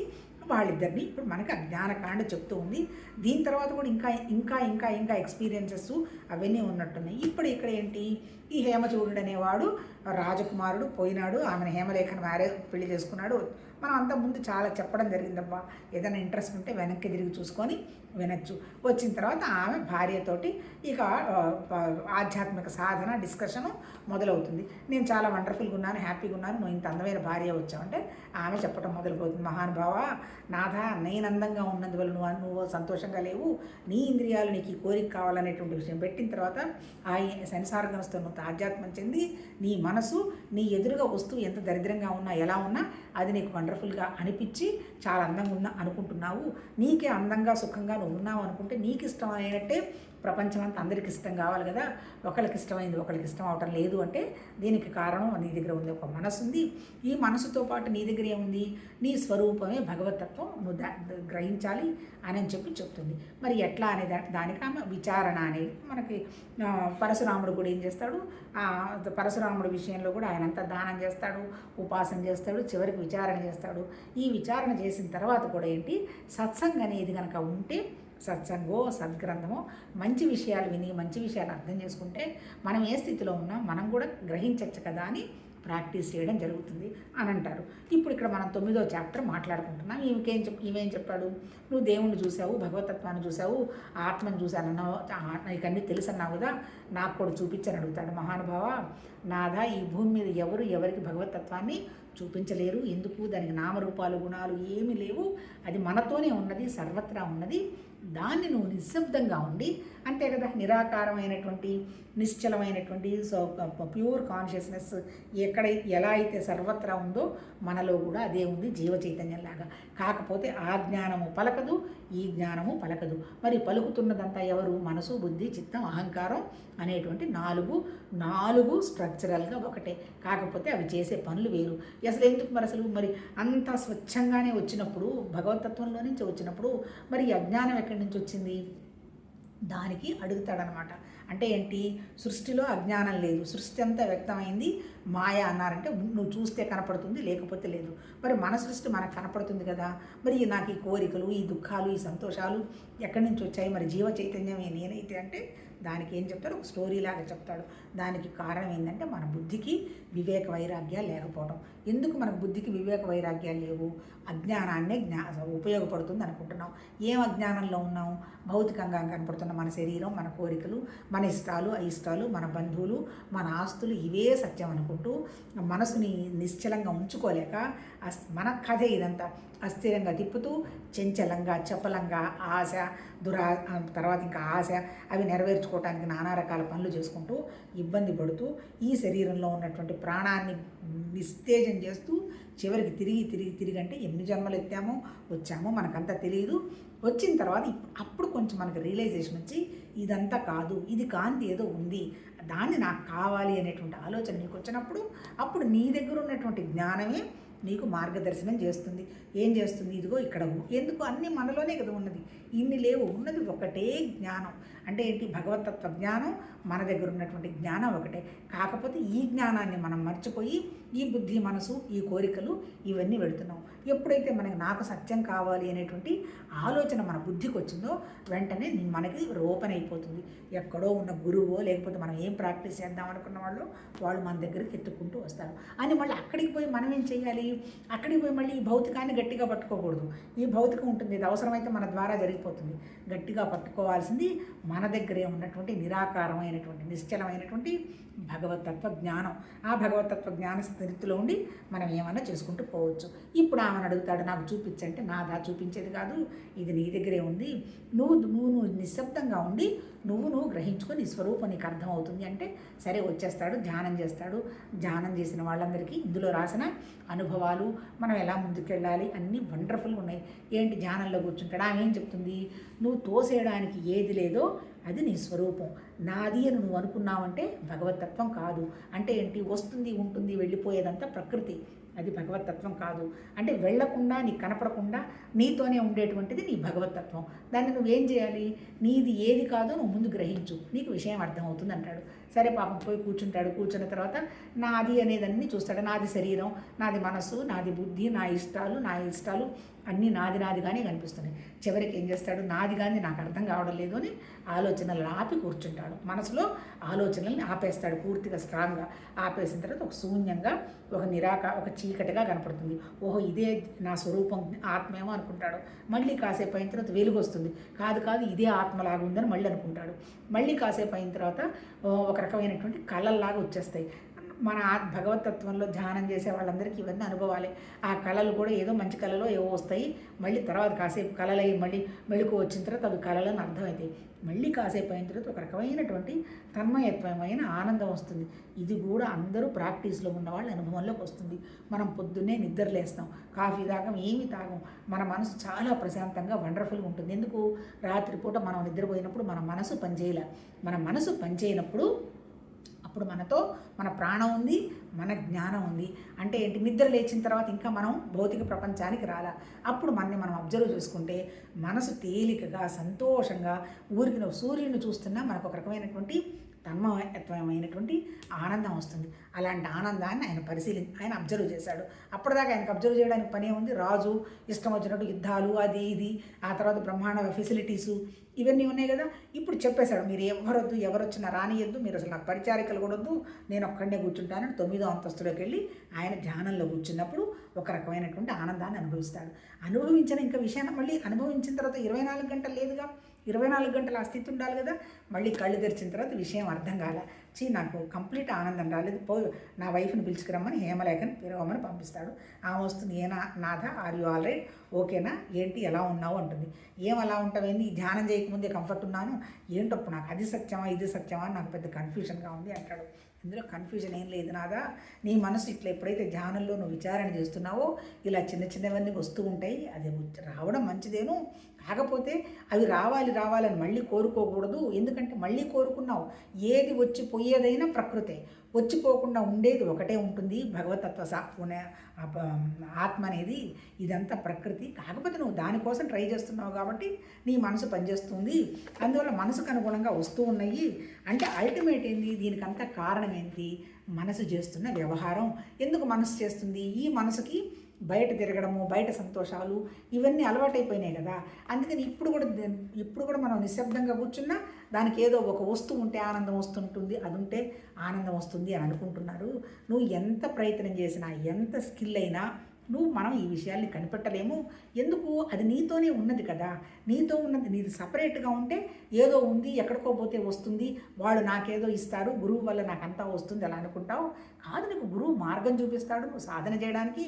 వాళ్ళిద్దరిని ఇప్పుడు మనకి అజ్ఞానకాండ చెప్తూ ఉంది. దీని తర్వాత కూడా ఇంకా ఇంకా ఇంకా ఇంకా ఎక్స్పీరియన్సెస్ అవన్నీ ఉన్నట్టున్నాయి. ఇప్పుడు ఇక్కడ ఏంటి, ఈ హేమచూడు అనేవాడు రాజకుమారుడు పోయినాడు, ఆమెను హేమలేఖను పెళ్లి చేసుకున్నాడు. మనం అంత ముందు చాలా చెప్పడం జరిగిందబ్బా, ఏదైనా ఇంట్రెస్ట్ ఉంటే వెనక్కి తిరిగి చూసుకొని వినొచ్చు. వచ్చిన తర్వాత ఆమె భార్యతోటి ఇక ఆధ్యాత్మిక సాధన డిస్కషను మొదలవుతుంది. నేను చాలా వండర్ఫుల్గా ఉన్నాను, హ్యాపీగా ఉన్నాను, నువ్వు ఇంత అందమైన భార్య వచ్చావంటే ఆమె చెప్పడం మొదలుపోతుంది, మహానుభావ నాథ నేను అందంగా ఉన్నందువల్ల నువ్వు సంతోషంగా లేవు, నీ ఇంద్రియాలు నీకు ఈ కోరిక కావాలనేటువంటి విషయం పెట్టిన తర్వాత ఆ సెన్సార్గన్స్తో నువ్వు ఆధ్యాత్మం చెంది నీ మనసు నీ ఎదురుగా వస్తువు ఎంత దరిద్రంగా ఉన్నా ఎలా ఉన్నా అది నీకు వండర్ఫుల్గా అనిపించి చాలా అందంగా అనుకుంటున్నావు, నీకే అందంగా సుఖంగా నువ్వు ఉన్నావు అనుకుంటే నీకు ఇష్టమైనట్టే ప్రపంచం అంతా అందరికి ఇష్టం కావాలి కదా, ఒకరికి ఇష్టమైంది ఒకరికి ఇష్టం అవటం లేదు అంటే దీనికి కారణం నీ దగ్గర ఉంది, ఒక మనసు ఉంది. ఈ మనసుతో పాటు నీ దగ్గర ఏముంది, నీ స్వరూపమే భగవతత్వం, నువ్వు గ్రహించాలి అని చెప్తుంది. మరి ఎట్లా అనే దానికి ఆమె విచారణ అనేది మనకి పరశురాముడు కూడా ఏం చేస్తాడు, పరశురాముడి విషయంలో కూడా ఆయన అంతా దానం చేస్తాడు, ఉపాసన చేస్తాడు, చివరికి విచారణ చేస్తాడు. ఈ విచారణ చేసిన తర్వాత కూడా ఏంటి, సత్సంగ్ అనేది కనుక ఉంటే, సత్సంగో సద్గ్రంథమో మంచి విషయాలు విని మంచి విషయాలు అర్థం చేసుకుంటే మనం ఏ స్థితిలో ఉన్నా మనం కూడా గ్రహించవచ్చు కదా అని ప్రాక్టీస్ చేయడం జరుగుతుంది అని అంటారు. ఇప్పుడు ఇక్కడ మనం 9వ చాప్టర్ మాట్లాడుకుంటున్నాం. ఈమెం చెప్పాడు, నువ్వు దేవుణ్ణి చూసావు, భగవతత్వాన్ని చూసావు, ఆత్మను చూశానన్నావు, నీకు అన్నీ తెలుసు అన్నావు కదా, నాకు కూడా చూపించని అడుగుతాడు. మహానుభావ నాదా, ఈ భూమి మీద ఎవరికి భగవతత్వాన్ని చూపించలేరు. ఎందుకు? దానికి నామరూపాలు గుణాలు ఏమీ లేవు. అది మనతోనే ఉన్నది, సర్వత్రా ఉన్నది. దాన్ని నువ్వు నిశ్శబ్దంగా ఉండి, అంతే కదా, నిరాకారమైనటువంటి నిశ్చలమైనటువంటి ప్యూర్ కాన్షియస్నెస్ ఎలా అయితే సర్వత్రా ఉందో మనలో కూడా అదే ఉంది, జీవ చైతన్యంలాగా. కాకపోతే ఆ జ్ఞానము పలకదు, ఈ జ్ఞానము పలకదు. మరి పలుకుతున్నదంతా ఎవరు? మనసు, బుద్ధి, చిత్తం, అహంకారం అనేటువంటి నాలుగు స్ట్రక్చరల్గా ఒకటే. కాకపోతే అవి చేసే పనులు వేరు. అసలు ఎందుకు మరి అంత స్వచ్ఛంగానే వచ్చినప్పుడు, భగవతత్వంలో నుంచి వచ్చినప్పుడు మరి ఈ అజ్ఞానం ఎక్కడి నుంచి వచ్చింది? దానికి అడుగుతాడనమాట. అంటే ఏంటి? సృష్టిలో అజ్ఞానం లేదు, సృష్టి అంతా వ్యక్తమైంది, మాయ అన్నారంటే నువ్వు చూస్తే కనపడుతుంది, లేకపోతే లేదు. మరి మన సృష్టి మనకు కనపడుతుంది కదా, మరి నాకు ఈ కోరికలు, ఈ దుఃఖాలు, ఈ సంతోషాలు ఎక్కడి నుంచి వచ్చాయి? మరి జీవ చైతన్యమే నేనైతే అంటే దానికి ఏం చెప్తాడు? ఒక స్టోరీలాగా చెప్తాడు. దానికి కారణం ఏంటంటే మన బుద్ధికి వివేక వైరాగ్యాలు లేకపోవడం. ఎందుకు మనకు బుద్ధికి వివేక వైరాగ్యాలు లేవు? అజ్ఞానాన్నే ఉపయోగపడుతుంది అనుకుంటున్నాం. ఏం అజ్ఞానంలో ఉన్నాం? భౌతికంగా కనపడుతున్న మన శరీరం, మన కోరికలు, మన ఇష్టాలు, అయిష్టాలు, మన బంధువులు, మన ఆస్తులు, ఇవే సత్యం అనుకుంటూ మనసుని నిశ్చలంగా ఉంచుకోలేక మన కథే ఇదంతా అస్థిరంగా తిప్పుతూ, చంచలంగా, చపలంగా, ఆశ, తర్వాత ఇంకా ఆశ, అవి నెరవేర్చుకోవడానికి నానా రకాల పనులు చేసుకుంటూ ఇబ్బంది పడుతూ ఈ శరీరంలో ఉన్నటువంటి ప్రాణాన్ని నిస్తేజం చేస్తూ చివరికి తిరిగి అంటే ఎన్ని జన్మలు వచ్చామో మనకంతా తెలియదు. వచ్చిన తర్వాత అప్పుడు కొంచెం మనకు రియలైజేషన్ వచ్చి ఇదంతా కాదు, ఇది కాంతి ఏదో ఉంది, దాన్ని నాకు కావాలి అనేటువంటి ఆలోచన నీకు వచ్చినప్పుడు అప్పుడు నీ దగ్గర ఉన్నటువంటి జ్ఞానమే నీకు మార్గదర్శనం చేస్తుంది. ఏం చేస్తుంది? ఇదిగో ఇక్కడ ఎందుకు అన్నీ మనలోనే కదా ఉన్నది, ఇన్ని లేవు, ఉన్నది ఒకటే జ్ఞానం. అంటే ఏంటి? భగవతత్వ జ్ఞానం మన దగ్గర ఉన్నటువంటి జ్ఞానం ఒకటే. కాకపోతే ఈ జ్ఞానాన్ని మనం మర్చిపోయి ఈ బుద్ధి, మనసు, ఈ కోరికలు ఇవన్నీ పెడుతున్నాం. ఎప్పుడైతే నాకు సత్యం కావాలి అనేటువంటి ఆలోచన మన బుద్ధికి వచ్చిందో వెంటనే మనకి ఓపెన్ అయిపోతుంది. ఎక్కడో ఉన్న గురువో లేకపోతే మనం ఏం ప్రాక్టీస్ చేద్దాం అనుకున్న వాళ్ళు మన దగ్గరికి ఎత్తుక్కుంటూ వస్తారు. అని మళ్ళీ అక్కడికి పోయి మనం ఏం చేయాలి? అక్కడికి పోయి మళ్ళీ ఈ భౌతికాన్ని గట్టిగా పట్టుకోకూడదు. ఈ భౌతికం ఉంటుంది, ఇది అవసరమైతే మన ద్వారా జరిగిపోతుంది. గట్టిగా పట్టుకోవాల్సింది మన దగ్గరే ఉన్నటువంటి నిరాకారమైనటువంటి నిశ్చలమైనటువంటి భగవతత్వ జ్ఞానం. ఆ భగవతత్వ జ్ఞాన స్థితిలో ఉండి మనం ఏమన్నా చేసుకుంటూ పోవచ్చు. ఇప్పుడు ఆమెను అడుగుతాడు, నాకు చూపించంటే నాదా చూపించేది కాదు, ఇది నీ దగ్గరే ఉంది. నువ్వు నిశ్శబ్దంగా ఉండి నువ్వు గ్రహించుకొని నీ స్వరూపం నీకు అర్థమవుతుంది అంటే సరే వచ్చేస్తాడు, ధ్యానం చేస్తాడు. ధ్యానం చేసిన వాళ్ళందరికీ ఇందులో రాసిన అనుభవాలు, మనం ఎలా ముందుకెళ్ళాలి అన్నీ వండర్ఫుల్గా ఉన్నాయి. ఏంటి? ధ్యానంలో కూర్చుంటాడు. ఆమె ఏం చెప్తుంది? నువ్వు తోసేయడానికి ఏది లేదో అది నీ స్వరూపం. నాది అని నువ్వు అనుకున్నావంటే భగవతత్వం కాదు. అంటే ఏంటి? వస్తుంది, ఉంటుంది, వెళ్ళిపోయేదంతా ప్రకృతి, అది భగవతత్వం కాదు. అంటే వెళ్లకుండా, నీకు కనపడకుండా నీతోనే ఉండేటువంటిది నీ భగవతత్వం. దాన్ని నువ్వేం చేయాలి? నీది ఏది కాదో నువ్వు ముందు గ్రహించు, నీకు విషయం అర్థమవుతుంది అంటాడు. సరే పాపం పోయి కూర్చుంటాడు. కూర్చున్న తర్వాత నాది అనేదన్నీ చూస్తాడు. నాది శరీరం, నాది మనసు, నాది బుద్ధి, నా ఇష్టాలు అన్నీ నాదిగానే కనిపిస్తున్నాయి. చివరికి ఏం చేస్తాడు? నాది కానీ నాకు అర్థం కావడం లేదు అని ఆలోచనలు ఆపి కూర్చుంటాడు. మనసులో ఆలోచనల్ని ఆపేస్తాడు పూర్తిగా స్ట్రాంగ్గా. ఆపేసిన తర్వాత ఒక శూన్యంగా, ఒక చీకటిగా కనపడుతుంది. ఓహో ఇదే నా స్వరూపం, ఆత్మేమో అనుకుంటాడు. మళ్ళీ కాసేపు అయిన తర్వాత వెలుగు వస్తుంది. కాదు ఇదే ఆత్మలాగా ఉందని మళ్ళీ అనుకుంటాడు. మళ్ళీ కాసేపు అయిన తర్వాత ఒక రకమైనటువంటి కళల్లాగా వచ్చేస్తాయి. మన భగవతత్వంలో ధ్యానం చేసే వాళ్ళందరికీ ఇవన్నీ అనుభవాలే. ఆ కళలు కూడా ఏదో మంచి కళలో ఏవో వస్తాయి. మళ్ళీ తర్వాత కాసేపు కళలై మళ్ళీ మెళుకు వచ్చిన తర్వాత అవి కళలని అర్థమవుతాయి. మళ్ళీ కాసేపు అయిన తర్వాత ఒక రకమైనటువంటి తన్మయత్వమైన ఆనందం వస్తుంది. ఇది కూడా అందరూ ప్రాక్టీస్లో ఉన్న వాళ్ళ అనుభవంలోకి వస్తుంది. మనం పొద్దున్నే నిద్రలేస్తాం, కాఫీ తాగం, ఏమి తాగం, మన మనసు చాలా ప్రశాంతంగా వండర్ఫుల్గా ఉంటుంది. ఎందుకు? రాత్రిపూట మనం నిద్రపోయినప్పుడు మన మనసు పనిచేయలే. మన మనసు పనిచేయనప్పుడు అప్పుడు మనతో మన ప్రాణం ఉంది, మన జ్ఞానం ఉంది. అంటే ఏంటి? నిద్ర లేచిన తర్వాత ఇంకా మనం భౌతిక ప్రపంచానికి రాలా. అప్పుడు మనం అబ్జర్వ్ చేసుకుంటే మనసు తేలికగా, సంతోషంగా, ఊరికి సూర్యుని చూస్తున్నా మనకు ఒక రకమైనటువంటి తన్మయత్వమైనటువంటి ఆనందం వస్తుంది. అలాంటి ఆనందాన్ని ఆయన అబ్జర్వ్ చేశాడు. అప్పటిదాకా ఆయనకు అబ్జర్వ్ చేయడానికి పనే ఉంది. రాజు ఇష్టం వచ్చినట్టు యుద్ధాలు, అది ఇది, ఆ తర్వాత బ్రహ్మాండ ఫెసిలిటీసు ఇవన్నీ ఉన్నాయి కదా. ఇప్పుడు చెప్పేశాడు, మీరు ఎవరొద్దు, ఎవరు వచ్చినా రానియద్దు, మీరు అసలు నాకు పరిచారికలు కూడా వద్దు, నేను ఒక్కడనే కూర్చుంటానని 9వ అంతస్తులోకి వెళ్ళి ఆయన ధ్యానంలో కూర్చున్నప్పుడు ఒక రకమైనటువంటి ఆనందాన్ని అనుభవిస్తాడు. అనుభవించిన ఇంకా విషయాన్ని మళ్ళీ అనుభవించిన తర్వాత 24 గంటలు లేదుగా, 24 గంటలు ఆ స్థితి ఉండాలి కదా. మళ్ళీ కళ్ళు తెరిచిన తర్వాత విషయం అర్థం కాలే. నాకు కంప్లీట్ ఆనందం రాలేదు, నా వైఫ్ని పిలుచుకురమ్మని హేమలేఖని పిలవమని పంపిస్తాడు. ఆమె వస్తుంది, నాథ ఆర్ యు ఆల్ రైట్, ఓకేనా, ఏంటి ఎలా ఉన్నావు అంటుంది. ఏం అలా ఉంటావేంది, ధ్యానం చేయకముందే కంఫర్ట్ ఉన్నాను, ఏంటప్పుడు నాకు అది సత్యమా ఇది సత్యమా అని నాకు పెద్ద కన్ఫ్యూజన్గా ఉంది అంటాడు. ఇందులో కన్ఫ్యూజన్ ఏం లేదు నాదా, నీ మనసు ఇట్లా ఎప్పుడైతే ధ్యానంలో నువ్వు విచారణ చేస్తున్నావో ఇలా చిన్న చిన్నవన్నీ వస్తూ ఉంటాయి, అది రావడం మంచిదేను, కాకపోతే అవి రావాలని మళ్ళీ కోరుకోకూడదు. ఎందుకంటే మళ్ళీ కోరుకున్నావు, ఏది వచ్చి పోయేదైనా ప్రకృతే, వచ్చిపోకుండా ఉండేది ఒకటే ఉంటుంది, భగవతత్వ ఆత్మ అనేది, ఇదంతా ప్రకృతి. కాకపోతే నువ్వు దానికోసం ట్రై చేస్తున్నావు కాబట్టి నీ మనసు పనిచేస్తుంది, అందువల్ల మనసుకు అనుగుణంగా వస్తూ ఉన్నాయి. అంటే అల్టిమేట్ ఏంది, దీనికంతా కారణం ఏంటి, మనసు చేస్తున్న వ్యవహారం. ఎందుకు మనసు చేస్తుంది, ఈ మనసుకి బయట తిరగడము, బయట సంతోషాలు ఇవన్నీ అలవాటైపోయినాయి కదా. అందుకని ఇప్పుడు కూడా మనం నిశ్శబ్దంగా కూర్చున్నా దానికి ఏదో ఒక వస్తువు ఉంటే ఆనందం వస్తుంటుంది, అది ఉంటే ఆనందం వస్తుంది అని అనుకుంటున్నారు. నువ్వు ఎంత ప్రయత్నం చేసినా, ఎంత స్కిల్ అయినా మనం ఈ విషయాల్ని కనిపెట్టలేము. ఎందుకు, అది నీతోనే ఉన్నది కదా. నీతో ఉన్నది, నీది సపరేట్గా ఉంటే ఏదో ఉంది, ఎక్కడికో పోతే వస్తుంది, వాళ్ళు నాకేదో ఇస్తారు, గురువు వల్ల నాకు అంతా వస్తుంది అలా అనుకుంటావు. కాదు, నీకు గురువు మార్గం చూపిస్తాడు నువ్వు సాధన చేయడానికి.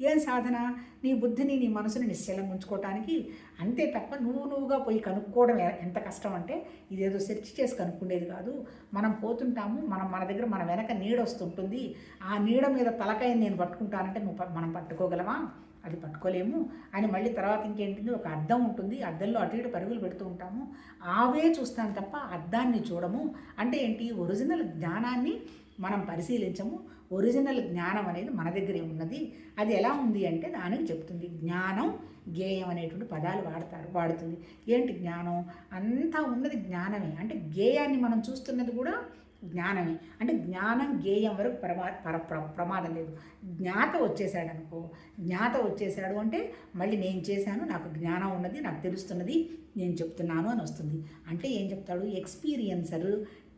ఏం సాధన, నీ బుద్ధిని నీ మనసుని నిశ్చలం ఉంచుకోవటానికి. అంతే తప్ప నువ్వుగా పోయి కనుక్కోవడం ఎంత కష్టం అంటే, ఇదేదో సెర్చ్ చేసి కనుక్కునేది కాదు. మనం పోతుంటాము, మన దగ్గర మన వెనక నీడ వస్తుంటుంది, ఆ నీడ మీద తలకాయని నేను పట్టుకుంటానంటే మనం పట్టుకోగలమా, అది పట్టుకోలేము అని. మళ్ళీ తర్వాత ఇంకేంటింది, ఒక అద్దం ఉంటుంది, అద్దంలో అటు ఇటు పరుగులు పెడుతూ ఉంటాము, ఆవే చూస్తాను తప్ప అద్దాన్ని చూడము. అంటే ఏంటి, ఒరిజినల్ జ్ఞానాన్ని మనం పరిశీలించము. ఒరిజినల్ జ్ఞానం అనేది మన దగ్గరే ఉన్నది. అది ఎలా ఉంది అంటే దానికి చెప్తుంది. జ్ఞానం, గేయం అనేటువంటి పదాలు వాడుతుంది. ఏంటి జ్ఞానం, అంతా ఉన్నది జ్ఞానమే. అంటే గేయాన్ని మనం చూస్తున్నది కూడా జ్ఞానమే. అంటే జ్ఞానం గేయం వరకు ప్రమాదం లేదు. జ్ఞాత వచ్చేసాడు అంటే మళ్ళీ నేను చేశాను, నాకు జ్ఞానం ఉన్నది, నాకు తెలుస్తున్నది, నేను చెప్తున్నాను అని వస్తుంది. అంటే ఏం చెప్తాడు, ఎక్స్పీరియన్సర్,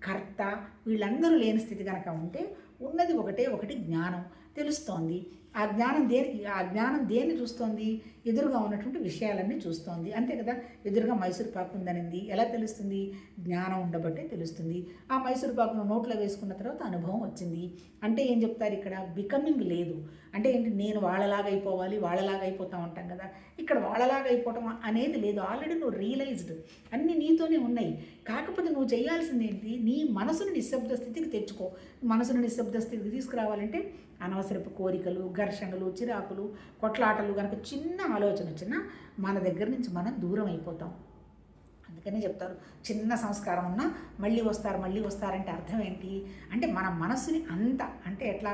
కర్త వీళ్ళందరూ లేని స్థితి కనుక ఉంటే ఉన్నది ఒకటి జ్ఞానం తెలుస్తోంది. ఆ జ్ఞానం దేన్ని చూస్తోంది, ఎదురుగా ఉన్నటువంటి విషయాలన్నీ చూస్తోంది, అంతే కదా. ఎదురుగా మైసూర్ పాకు ఉందనింది, ఎలా తెలుస్తుంది, జ్ఞానం ఉండబట్టే తెలుస్తుంది. ఆ మైసూర్ పాకును నోట్లో వేసుకున్న తర్వాత అనుభవం వచ్చింది. అంటే ఏం చెప్తారు ఇక్కడ, బికమింగ్ లేదు. అంటే ఏంటి, నేను వాళ్ళలాగా అయిపోతా ఉంటాం కదా, ఇక్కడ వాళ్ళలాగా అయిపోవటం అనేది లేదు. ఆల్రెడీ నువ్వు రియలైజ్డ్, అన్నీ నీతోనే ఉన్నాయి. కాకపోతే నువ్వు చేయాల్సింది ఏంటి, నీ మనసును నిశ్శబ్ద స్థితికి తెచ్చుకో. మనసును నిశ్శబ్ద స్థితికి తీసుకురావాలంటే అనవసరపు కోరికలు, ఘర్షణలు, చిరాకులు, కొట్లాటలు కనుక చిన్న ఆలోచన వచ్చినా మన దగ్గర నుంచి మనం దూరం అయిపోతాం. అందుకనే చెప్తారు, చిన్న సంస్కారం ఉన్నా మళ్ళీ వస్తారంటే అర్థం ఏంటి అంటే, మన మనసుని అంత అంటే ఎట్లా,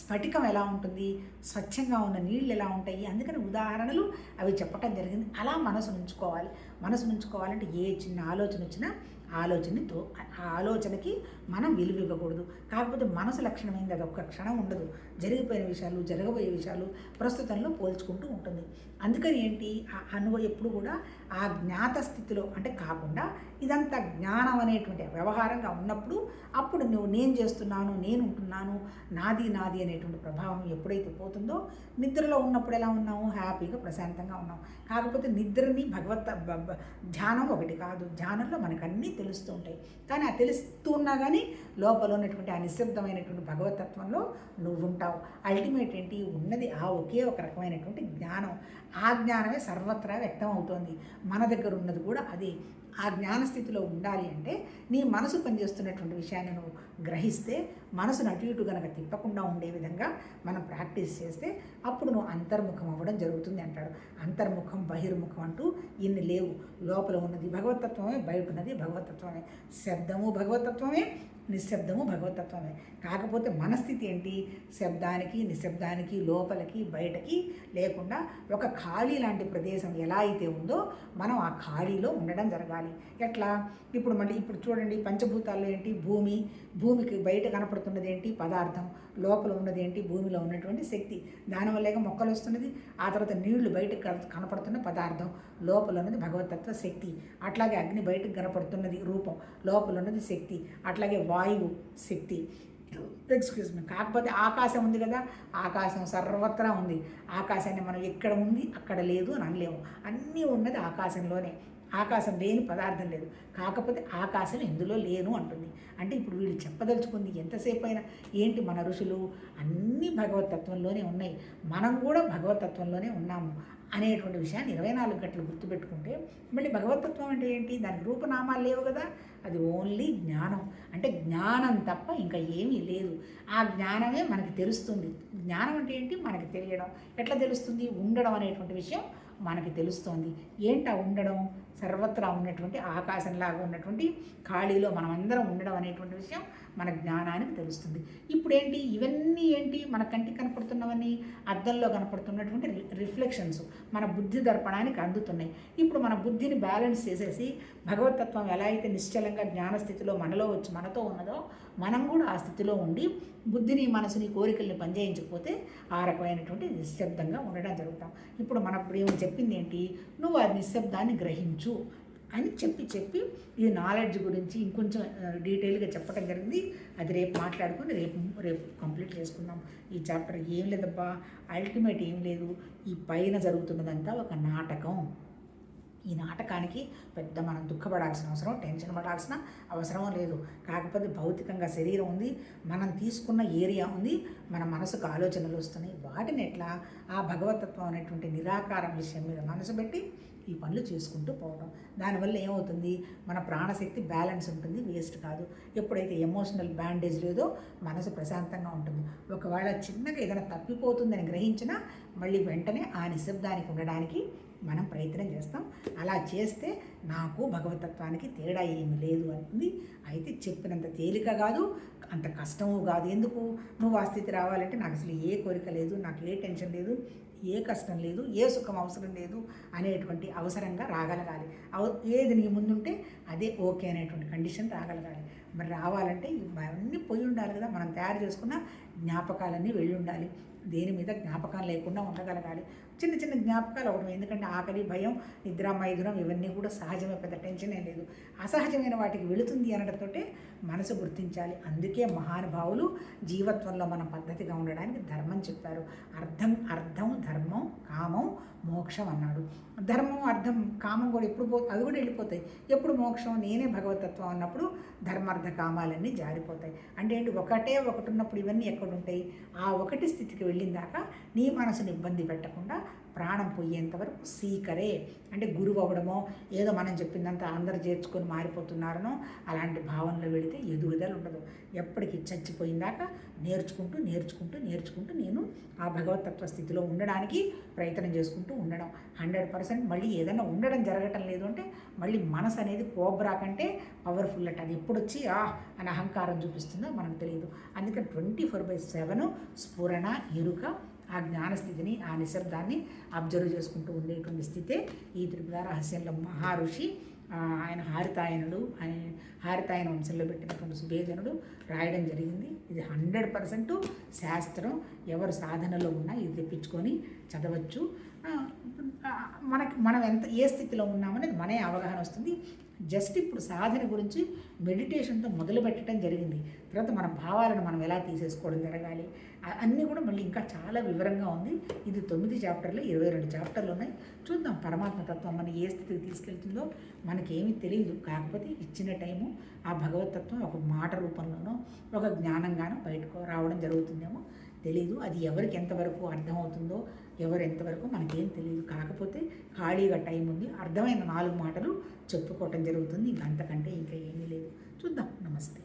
స్ఫటికం ఎలా ఉంటుంది, స్వచ్ఛంగా ఉన్న నీళ్ళు ఎలా ఉంటాయి, అందుకని ఉదాహరణలు అవి చెప్పటం జరిగింది. అలా మనసు ఉంచుకోవాలంటే ఏ చిన్న ఆలోచన వచ్చినా ఆ ఆలోచనకి మనం విలువ ఇవ్వకూడదు. కాకపోతే మనసు లక్షణమైంది, అది ఒక్క క్షణం ఉండదు. జరిగిపోయిన విషయాలు, జరగబోయే విషయాలు ప్రస్తుతంలో పోల్చుకుంటూ ఉంటుంది. అందుకని ఏంటి, ఎప్పుడు కూడా ఆ జ్ఞాత స్థితిలో అంటే కాకుండా ఇదంతా జ్ఞానం అనేటువంటి వ్యవహారంగా ఉన్నప్పుడు అప్పుడు నేను చేస్తున్నాను, నేను ఉంటున్నాను, నాది అనేటువంటి ప్రభావం ఎప్పుడైతే పోతుందో, నిద్రలో ఉన్నప్పుడు ఎలా ఉన్నాము, హ్యాపీగా ప్రశాంతంగా ఉన్నాం. కాకపోతే నిద్రని ధ్యానం ఒకటి కాదు, ధ్యానంలో మనకు అన్నీ తెలుస్తూ ఉంటాయి. కానీ ఆ తెలుస్తూ ఉన్నా కానీ లోపల ఉన్నటువంటి ఆ నిశ్శబ్దమైనటువంటి భగవతత్వంలో నువ్వు ఉంటావు. అల్టిమేట్ ఏంటి, ఉన్నది ఆ ఒకే ఒక రకమైనటువంటి జ్ఞానం. ఆ జ్ఞానమే సర్వత్రా వ్యక్తం అవుతోంది. మన దగ్గర ఉన్నది కూడా అదే. ఆ జ్ఞానస్థితిలో ఉండాలి అంటే నీ మనసు పనిచేస్తున్నటువంటి విషయాన్ని నువ్వు గ్రహిస్తే, మనసును అటు ఇటు కనుక తిప్పకుండా ఉండే విధంగా మనం ప్రాక్టీస్ చేస్తే అప్పుడు నువ్వు అంతర్ముఖం అవ్వడం జరుగుతుంది అంటాడు. అంతర్ముఖం, బహిర్ముఖం అంటూ ఇన్ని లేవు. లోపల ఉన్నది భగవతత్వమే, బయట ఉన్నది భగవతత్వమే. శబ్దము భగవతత్వమే, నిశ్శబ్దము భగవతత్వమే. కాకపోతే మనస్థితి ఏంటి? శబ్దానికి నిశ్శబ్దానికి లోపలికి బయటకి లేకుండా ఒక ఖాళీ లాంటి ప్రదేశం ఎలా అయితే ఉందో మనం ఆ ఖాళీలో ఉండడం జరగాలి. ఎట్లా? ఇప్పుడు చూడండి, పంచభూతాల్లో ఏంటి? భూమికి బయట కనపడుతున్నది ఏంటి? పదార్థం. లోపల ఉన్నది ఏంటి? భూమిలో ఉన్నటువంటి శక్తి. దానివల్లగా మొక్కలు వస్తున్నది. ఆ తర్వాత నీళ్లు బయటకు కనపడుతున్న పదార్థం, లోపల ఉన్నది భగవతత్వ శక్తి. అట్లాగే అగ్ని బయటకు కనపడుతున్నది రూపం, లోపల ఉన్నది శక్తి. అట్లాగే వాయువు శక్తి. Excuse me. కాకపోతే ఆకాశం ఉంది కదా, ఆకాశం సర్వత్రా ఉంది. ఆకాశాన్ని మనం ఎక్కడ ఉంది అక్కడ లేదు అని అనలేము. అన్నీ ఉన్నది ఆకాశంలోనే. ఆకాశం లేని పదార్థం లేదు. కాకపోతే ఆకాశం ఎందులో లేను అంటుంది. అంటే ఇప్పుడు వీళ్ళు చెప్పదలుచుకుంది ఎంతసేపు అయినా ఏంటి, మన ఋషులు అన్నీ భగవతత్వంలోనే ఉన్నాయి, మనం కూడా భగవతత్వంలోనే ఉన్నాము అనేటువంటి విషయాన్ని 24 గంటలు గుర్తుపెట్టుకుంటే, మళ్ళీ భగవతత్వం అంటే ఏంటి? దానికి రూపనామాలు లేవు కదా, అది ఓన్లీ జ్ఞానం. అంటే జ్ఞానం తప్ప ఇంకా ఏమీ లేదు. ఆ జ్ఞానమే మనకి తెలుస్తుంది. జ్ఞానం అంటే ఏంటి? మనకి తెలియడం. ఎట్లా తెలుస్తుంది? ఉండడం అనేటువంటి విషయం మనకి తెలుస్తోంది. ఏంటి ఆ ఉండడం? సర్వత్రా ఉన్నటువంటి ఆకాశంలాగా ఉన్నటువంటి ఖాళీలో మనమందరం ఉండడం అనేటువంటి విషయం మన జ్ఞానానికి తెలుస్తుంది. ఇప్పుడేంటి? ఇవన్నీ ఏంటి? మన కంటికి కనపడుతున్నవన్నీ అద్దంలో కనపడుతున్నటువంటి రిఫ్లెక్షన్స్ మన బుద్ధి దర్పణానికి అందుతున్నాయి. ఇప్పుడు మన బుద్ధిని బ్యాలెన్స్ చేసేసి భగవతత్వం ఎలా అయితే నిశ్చలంగా జ్ఞానస్థితిలో మనలో వచ్చి మనతో ఉన్నదో, మనం కూడా ఆ స్థితిలో ఉండి బుద్ధిని మనసుని కోరికల్ని పనిచేయించకపోతే ఆ రకమైనటువంటి నిశ్శబ్దంగా ఉండడం జరుగుతాం. ఇప్పుడు మన ప్రేమ చెప్పింది ఏంటి? నువ్వు ఆ నిశ్శబ్దాన్ని గ్రహించు అని చెప్పి ఈ నాలెడ్జ్ గురించి ఇంకొంచెం డీటెయిల్గా చెప్పడం జరిగింది. అది రేపు మాట్లాడుకొని రేపు కంప్లీట్ చేసుకుందాం. ఈ చాప్టర్ ఏం లేదబ్బా, అల్టిమేట్ ఏం లేదు. ఈ పైన జరుగుతున్నదంతా ఒక నాటకం. ఈ నాటకానికి పెద్ద మనం దుఃఖపడాల్సిన అవసరం, టెన్షన్ పడాల్సిన అవసరం లేదు. కాకపోతే భౌతికంగా శరీరం ఉంది, మనం తీసుకున్న ఏరియా ఉంది, మన మనసుకు ఆలోచనలు వస్తున్నాయి. వాటిని ఎట్లా ఆ భగవతత్వం అనేటువంటి నిరాకారం విషయం మీద మనసు పెట్టి ఈ పనులు చేసుకుంటూ పోవడం. దానివల్ల ఏమవుతుంది? మన ప్రాణశక్తి బ్యాలెన్స్ ఉంటుంది, వేస్ట్ కాదు. ఎప్పుడైతే ఎమోషనల్ బ్యాండేజ్ లేదో మనసు ప్రశాంతంగా ఉంటుంది. ఒకవేళ చిన్నగా ఏదైనా తప్పిపోతుందని గ్రహించినా మళ్ళీ వెంటనే ఆ నిశ్శబ్దానికి ఉండడానికి మనం ప్రయత్నం చేస్తాం. అలా చేస్తే నాకు భగవతత్వానికి తేడా ఏమీ లేదు అంటుంది. అయితే చెప్పినంత తేలిక కాదు, అంత కష్టము కాదు. ఎందుకు? నువ్వు ఆ స్థితి రావాలంటే నాకు అసలు ఏ కోరిక లేదు, నాకు ఏ టెన్షన్ లేదు, ఏ కష్టం లేదు, ఏ సుఖం అవసరం లేదు అనేటువంటి అవసరంగా రాగలగాలి. ఏది నీ ముందుంటే అదే ఓకే అనేటువంటి కండిషన్ రాగలగాలి. మరి రావాలంటే ఇవన్నీ పోయి ఉండాలి కదా, మనం తయారు చేసుకున్న జ్ఞాపకాలన్నీ వెళ్ళి ఉండాలి. దేని మీద జ్ఞాపకం లేకుండా ఉండగలగాలి. చిన్న చిన్న జ్ఞాపకాలు అవడం. ఎందుకంటే ఆకలి, భయం, నిద్ర, మైథునం ఇవన్నీ కూడా సహజమే, పెద్ద టెన్షన్ ఏం లేదు. అసహజమైన వాటికి వెళుతుంది అనడంతో మనసు గుర్తించాలి. అందుకే మహానుభావులు జీవత్వంలో మన పద్ధతిగా ఉండడానికి ధర్మం చెప్పారు. అర్థం ధర్మం, కామం, మోక్షం అన్నాడు. ధర్మం, అర్థం, కామం కూడా ఎప్పుడు అవి కూడా వెళ్ళిపోతాయి. ఎప్పుడు మోక్షం? నేనే భగవతత్వం అన్నప్పుడు ధర్మార్థ కామాలన్నీ జారిపోతాయి. అంటే ఏంటి? ఒకటి ఉన్నప్పుడు ఇవన్నీ ఎక్కడుంటాయి? ఆ ఒకటి స్థితికి వెళ్ళిందాక నీ మనసుని ఇబ్బంది పెట్టకుండా ప్రాణం పోయేంత వరకు సీకరే. అంటే గురువు అవ్వడమో, ఏదో మనం చెప్పిందంతా అందరు చేర్చుకొని మారిపోతున్నారనో అలాంటి భావనలో వెళితే ఎదుగుదల ఉండదు. ఎప్పటికీ చచ్చిపోయిందాక నేర్చుకుంటూ నేను ఆ భగవతత్వ స్థితిలో ఉండడానికి ప్రయత్నం చేసుకుంటూ ఉండడం. 100% మళ్ళీ ఏదైనా ఉండడం జరగటం లేదు అంటే మళ్ళీ మనసు అనేది కోబ్రా కంటే పవర్ఫుల్ అట. అది ఎప్పుడు వచ్చి అని అహంకారం చూపిస్తుందో మనకు తెలియదు. అందుకని 24/7 స్ఫురణ, ఎరుక, ఆ జ్ఞానస్థితిని, ఆ నిశ్శబ్దాన్ని అబ్జర్వ్ చేసుకుంటూ ఉండేటువంటి స్థితే ఈ త్రిపుర రహస్యంలో మహర్షి ఆయన హారితాయన వంశంలో పెట్టినటువంటి సుభేదనుడు రాయడం జరిగింది. ఇది 100% శాస్త్రం. ఎవరు సాధనలో ఉన్నా ఇది తెప్పించుకొని చదవచ్చు. మనం ఏ స్థితిలో ఉన్నామనేది మనే అవగాహన వస్తుంది. జస్ట్ ఇప్పుడు సాధన గురించి మెడిటేషన్తో మొదలు పెట్టడం జరిగింది. తర్వాత మన భావాలను మనం ఎలా తీసేసుకోవడం జరగాలి అన్నీ కూడా మళ్ళీ ఇంకా చాలా వివరంగా ఉంది. ఇది 9 చాప్టర్లు, 22 చాప్టర్లు ఉన్నాయి. చూద్దాం పరమాత్మ తత్వం మన ఏ స్థితికి తీసుకెళ్తుందో మనకేమీ తెలియదు. కాకపోతే ఇచ్చిన టైము ఆ భగవతత్వం ఒక మాట రూపంలోనో ఒక జ్ఞానంగానో బయటకు రావడం జరుగుతుందేమో తెలీదు. అది ఎవరికి ఎంతవరకు అర్థమవుతుందో ఎవరు ఎంతవరకు మనకేం తెలియదు. కాకపోతే ఖాళీగా టైం ఉంది, అర్థమైన 4 మాటలు చెప్పుకోవటం జరుగుతుంది. ఇంకంతకంటే ఇంకా ఏమీ లేదు. చూద్దాం. నమస్తే.